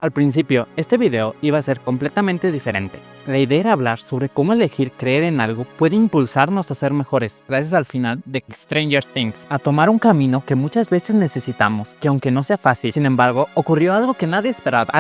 Al principio, este video iba a ser completamente diferente. La idea era hablar sobre cómo elegir creer en algo puede impulsarnos a ser mejores, gracias al final de Stranger Things, a tomar un camino que muchas veces necesitamos, que aunque no sea fácil, sin embargo, ocurrió algo que nadie esperaba,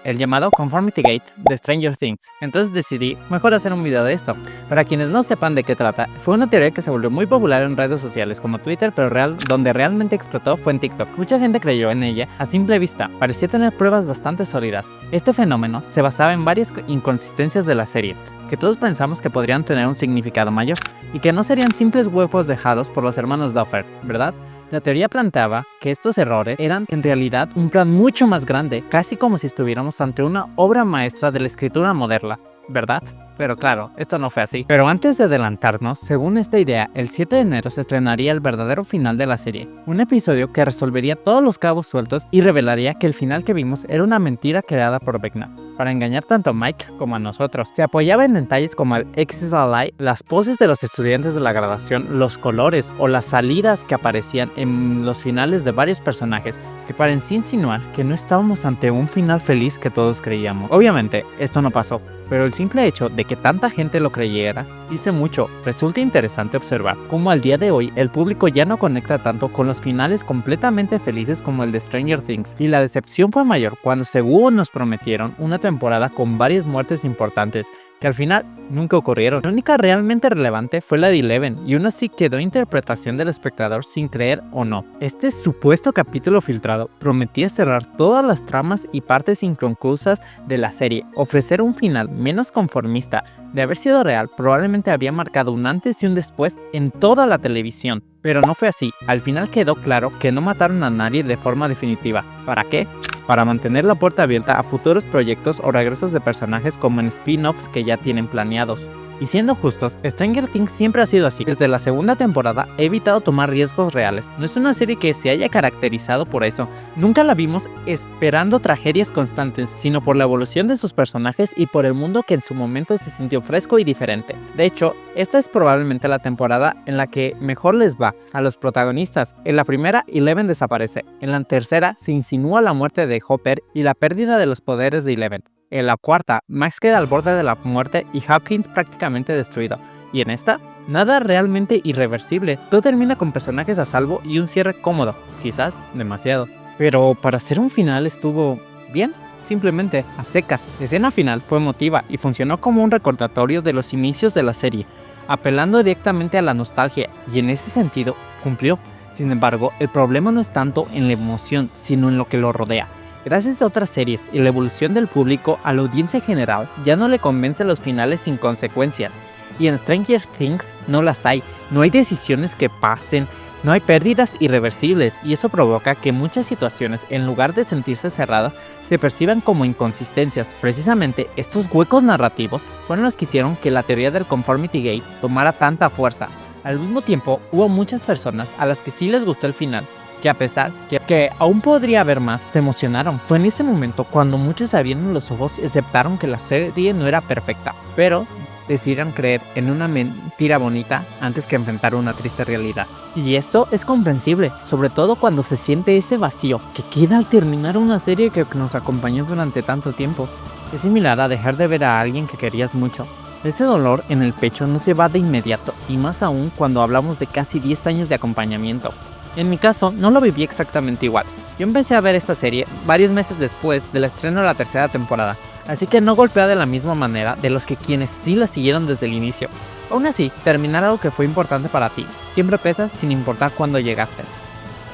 el llamado Conformity Gate de Stranger Things. Entonces decidí mejor hacer un video de esto. Para quienes no sepan de qué trata, fue una teoría que se volvió muy popular en redes sociales como Twitter, pero donde realmente explotó fue en TikTok. Mucha gente creyó en ella a simple vista, parecía tener pruebas bastante sólidas. Este fenómeno se basaba en varias inconsistencias de la serie, que todos pensamos que podrían tener un significado mayor, y que no serían simples huecos dejados por los hermanos Duffer, ¿verdad? La teoría planteaba que estos errores eran en realidad un plan mucho más grande, casi como si estuviéramos ante una obra maestra de la escritura moderna, ¿verdad? Pero claro, esto no fue así. Pero antes de adelantarnos, según esta idea, el 7 de enero se estrenaría el verdadero final de la serie. Un episodio que resolvería todos los cabos sueltos y revelaría que el final que vimos era una mentira creada por Vecna, para engañar tanto a Mike como a nosotros. Se apoyaba en detalles como el X is a Lie, las poses de los estudiantes de la graduación, los colores o las salidas que aparecían en los finales de varios personajes, que parecían insinuar que no estábamos ante un final feliz que todos creíamos. Obviamente, esto no pasó, pero el simple hecho de que tanta gente lo creyera dice mucho. Resulta interesante observar cómo al día de hoy el público ya no conecta tanto con los finales completamente felices como el de Stranger Things, y la decepción fue mayor cuando según nos prometieron una temporada con varias muertes importantes que al final nunca ocurrieron. La única realmente relevante fue la de Eleven, y aún así quedó interpretación del espectador sin creer o no. Este supuesto capítulo filtrado prometía cerrar todas las tramas y partes inconclusas de la serie, ofrecer un final menos conformista. De haber sido real, probablemente habría marcado un antes y un después en toda la televisión. Pero no fue así. Al final quedó claro que no mataron a nadie de forma definitiva. ¿Para qué? Para mantener la puerta abierta a futuros proyectos o regresos de personajes como en spin-offs que ya tienen planeados. Y siendo justos, Stranger Things siempre ha sido así. Desde la segunda temporada he evitado tomar riesgos reales. No es una serie que se haya caracterizado por eso. Nunca la vimos esperando tragedias constantes, sino por la evolución de sus personajes y por el mundo que en su momento se sintió fresco y diferente. De hecho, esta es probablemente la temporada en la que mejor les va a los protagonistas. En la primera, Eleven desaparece. En la tercera, se insinúa la muerte de Hopper y la pérdida de los poderes de Eleven. En la cuarta, Max queda al borde de la muerte y Hawkins prácticamente destruido. Y en esta, nada realmente irreversible. Todo termina con personajes a salvo y un cierre cómodo, quizás demasiado. Pero para hacer un final estuvo bien, simplemente a secas. La escena final fue emotiva y funcionó como un recordatorio de los inicios de la serie, apelando directamente a la nostalgia, y en ese sentido cumplió. Sin embargo, el problema no es tanto en la emoción, sino en lo que lo rodea. Gracias a otras series y la evolución del público, a la audiencia general ya no le convencen los finales sin consecuencias. Y en Stranger Things no las hay, no hay decisiones que pasen, no hay pérdidas irreversibles, y eso provoca que muchas situaciones, en lugar de sentirse cerradas, se perciban como inconsistencias. Precisamente estos huecos narrativos fueron los que hicieron que la teoría del Conformity Gate tomara tanta fuerza. Al mismo tiempo, hubo muchas personas a las que sí les gustó el final, que a pesar que aún podría haber más, se emocionaron. Fue en ese momento cuando muchos se abrieron los ojos y aceptaron que la serie no era perfecta, pero decidieron creer en una mentira bonita antes que enfrentar una triste realidad. Y esto es comprensible, sobre todo cuando se siente ese vacío que queda al terminar una serie que nos acompañó durante tanto tiempo. Es similar a dejar de ver a alguien que querías mucho. Ese dolor en el pecho no se va de inmediato, y más aún cuando hablamos de casi 10 años de acompañamiento. En mi caso, no lo viví exactamente igual. Yo empecé a ver esta serie varios meses después del estreno de la tercera temporada, así que no golpea de la misma manera de los que quienes sí la siguieron desde el inicio. Aún así, terminar algo que fue importante para ti siempre pesa sin importar cuándo llegaste.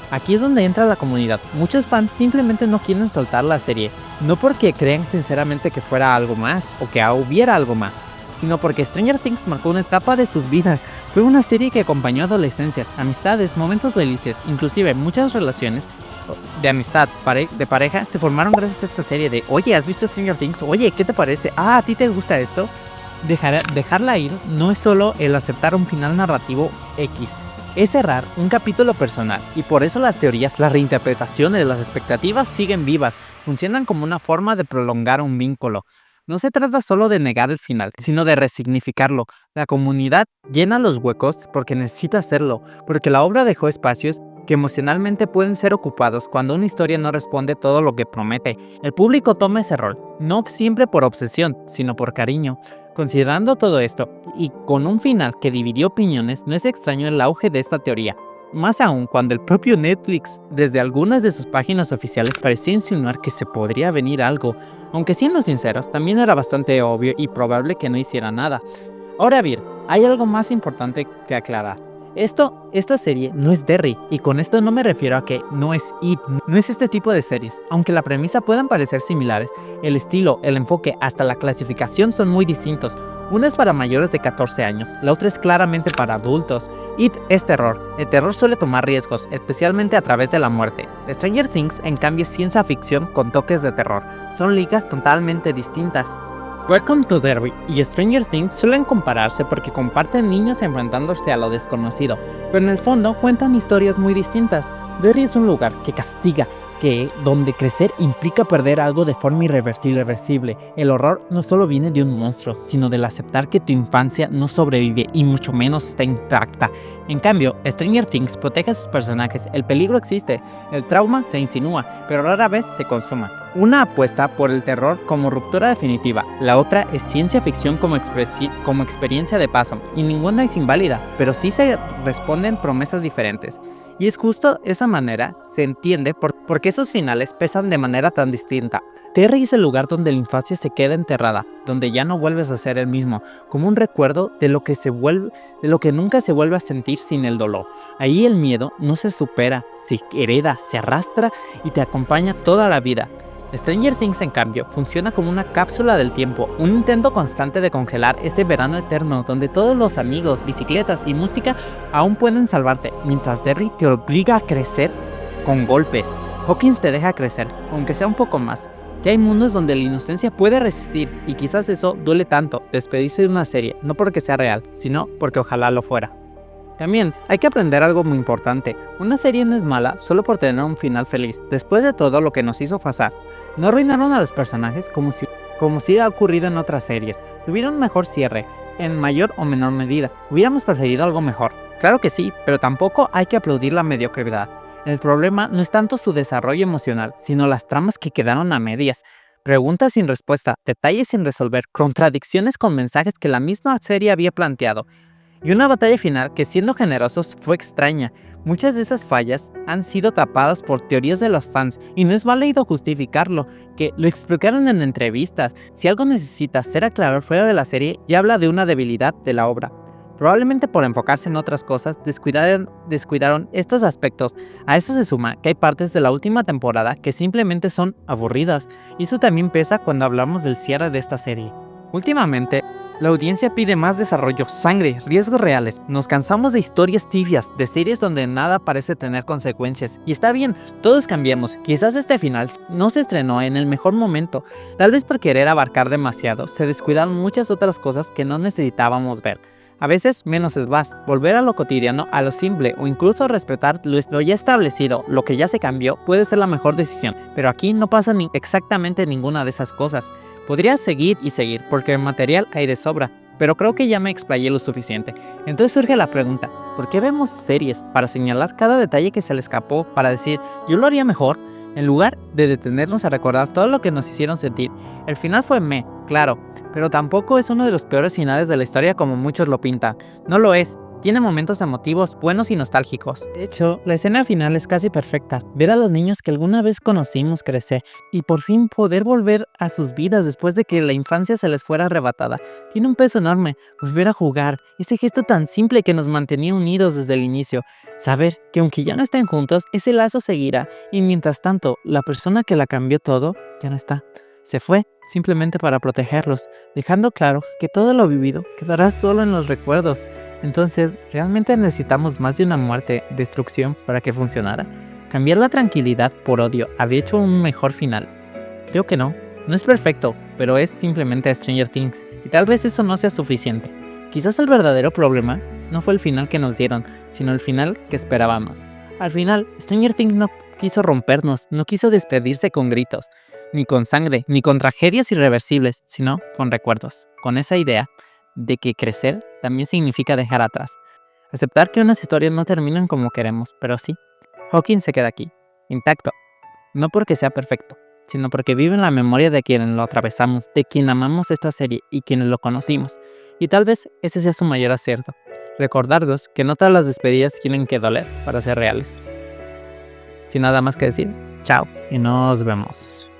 Aquí es donde entra la comunidad. Muchos fans simplemente no quieren soltar la serie, no porque crean sinceramente que fuera algo más o que hubiera algo más, sino porque Stranger Things marcó una etapa de sus vidas. Fue una serie que acompañó adolescencias, amistades, momentos felices, inclusive muchas relaciones de amistad, de pareja, se formaron gracias a esta serie de oye, ¿has visto Stranger Things? Oye, ¿qué te parece? Ah, ¿a ti te gusta esto? Dejarla ir no es solo el aceptar un final narrativo X, es cerrar un capítulo personal, y por eso las teorías, las reinterpretaciones, las expectativas siguen vivas, funcionan como una forma de prolongar un vínculo. No se trata solo de negar el final, sino de resignificarlo. La comunidad llena los huecos porque necesita hacerlo, porque la obra dejó espacios que emocionalmente pueden ser ocupados cuando una historia no responde todo lo que promete. El público toma ese rol, no siempre por obsesión, sino por cariño. Considerando todo esto, y con un final que dividió opiniones, no es extraño el auge de esta teoría. Más aún cuando el propio Netflix, desde algunas de sus páginas oficiales, parecía insinuar que se podría venir algo, aunque siendo sinceros, también era bastante obvio y probable que no hiciera nada. Ahora bien, hay algo más importante que aclarar. Esta serie no es Derry, y con esto no me refiero a que no es It, no es este tipo de series. Aunque la premisa puedan parecer similares, el estilo, el enfoque, hasta la clasificación son muy distintos. Una es para mayores de 14 años, la otra es claramente para adultos. It es terror. El terror suele tomar riesgos, especialmente a través de la muerte. Stranger Things, en cambio, es ciencia ficción con toques de terror. Son ligas totalmente distintas. Welcome to Derry y Stranger Things suelen compararse porque comparten niños enfrentándose a lo desconocido, pero en el fondo cuentan historias muy distintas. Derry es un lugar que castiga, donde crecer implica perder algo de forma irreversible. El horror no solo viene de un monstruo, sino del aceptar que tu infancia no sobrevive y mucho menos está intacta. En cambio, Stranger Things protege a sus personajes, el peligro existe, el trauma se insinúa, pero rara vez se consuma. Una apuesta por el terror como ruptura definitiva, la otra es ciencia ficción como experiencia de paso, y ninguna es inválida, pero sí se responden promesas diferentes. Y es justo esa manera se entiende por qué esos finales pesan de manera tan distinta. Derry es el lugar donde la infancia se queda enterrada, donde ya no vuelves a ser el mismo, como un recuerdo de lo que nunca se vuelve a sentir sin el dolor. Ahí el miedo no se supera, se hereda, se arrastra y te acompaña toda la vida. Stranger Things, en cambio, funciona como una cápsula del tiempo, un intento constante de congelar ese verano eterno donde todos los amigos, bicicletas y música aún pueden salvarte, mientras Derry te obliga a crecer con golpes. Hawkins te deja crecer, aunque sea un poco más. Que hay mundos donde la inocencia puede resistir, y quizás eso duele tanto, despedirse de una serie, no porque sea real, sino porque ojalá lo fuera. También hay que aprender algo muy importante. Una serie no es mala solo por tener un final feliz. Después de todo lo que nos hizo pasar, no arruinaron a los personajes como si ha ocurrido en otras series. Tuvieron un mejor cierre, en mayor o menor medida. Hubiéramos preferido algo mejor. Claro que sí, pero tampoco hay que aplaudir la mediocridad. El problema no es tanto su desarrollo emocional, sino las tramas que quedaron a medias. Preguntas sin respuesta, detalles sin resolver, contradicciones con mensajes que la misma serie había planteado. Y una batalla final que, siendo generosos, fue extraña. Muchas de esas fallas han sido tapadas por teorías de los fans, y no es válido justificarlo, que lo explicaron en entrevistas. Si algo necesita ser aclarado fuera de la serie, ya habla de una debilidad de la obra. Probablemente por enfocarse en otras cosas, descuidaron estos aspectos. A eso se suma que hay partes de la última temporada que simplemente son aburridas, y eso también pesa cuando hablamos del cierre de esta serie. Últimamente, la audiencia pide más desarrollo, sangre, riesgos reales. Nos cansamos de historias tibias, de series donde nada parece tener consecuencias. Y está bien, todos cambiamos. Quizás este final no se estrenó en el mejor momento. Tal vez por querer abarcar demasiado, se descuidaron muchas otras cosas que no necesitábamos ver. A veces menos es más, volver a lo cotidiano, a lo simple, o incluso respetar lo ya establecido, lo que ya se cambió, puede ser la mejor decisión. Pero aquí no pasa exactamente ninguna de esas cosas. Podría seguir y seguir, porque el material hay de sobra, pero creo que ya me explayé lo suficiente. Entonces surge la pregunta, ¿por qué vemos series? ¿Para señalar cada detalle que se le escapó? ¿Para decir, yo lo haría mejor? En lugar de detenernos a recordar todo lo que nos hicieron sentir. El final fue claro, pero tampoco es uno de los peores finales de la historia como muchos lo pintan. No lo es. Tiene momentos emotivos, buenos y nostálgicos. De hecho, la escena final es casi perfecta. Ver a los niños que alguna vez conocimos crecer y por fin poder volver a sus vidas después de que la infancia se les fuera arrebatada. Tiene un peso enorme. Volver a jugar, ese gesto tan simple que nos mantenía unidos desde el inicio. Saber que aunque ya no estén juntos, ese lazo seguirá, y mientras tanto, la persona que la cambió todo ya no está. Se fue simplemente para protegerlos, dejando claro que todo lo vivido quedará solo en los recuerdos. Entonces, ¿realmente necesitamos más de una muerte, destrucción para que funcionara? ¿Cambiar la tranquilidad por odio habría hecho un mejor final? Creo que no. No es perfecto, pero es simplemente Stranger Things, y tal vez eso no sea suficiente. Quizás el verdadero problema no fue el final que nos dieron, sino el final que esperábamos. Al final, Stranger Things no quiso rompernos, no quiso despedirse con gritos, ni con sangre, ni con tragedias irreversibles, sino con recuerdos, con esa idea de que crecer también significa dejar atrás. Aceptar que unas historias no terminan como queremos, pero sí, Hawkins se queda aquí, intacto, no porque sea perfecto, sino porque vive en la memoria de quienes lo atravesamos, de quien amamos esta serie y quienes lo conocimos. Y tal vez ese sea su mayor acierto, recordarnos que no todas las despedidas tienen que doler para ser reales. Sin nada más que decir, chao y nos vemos.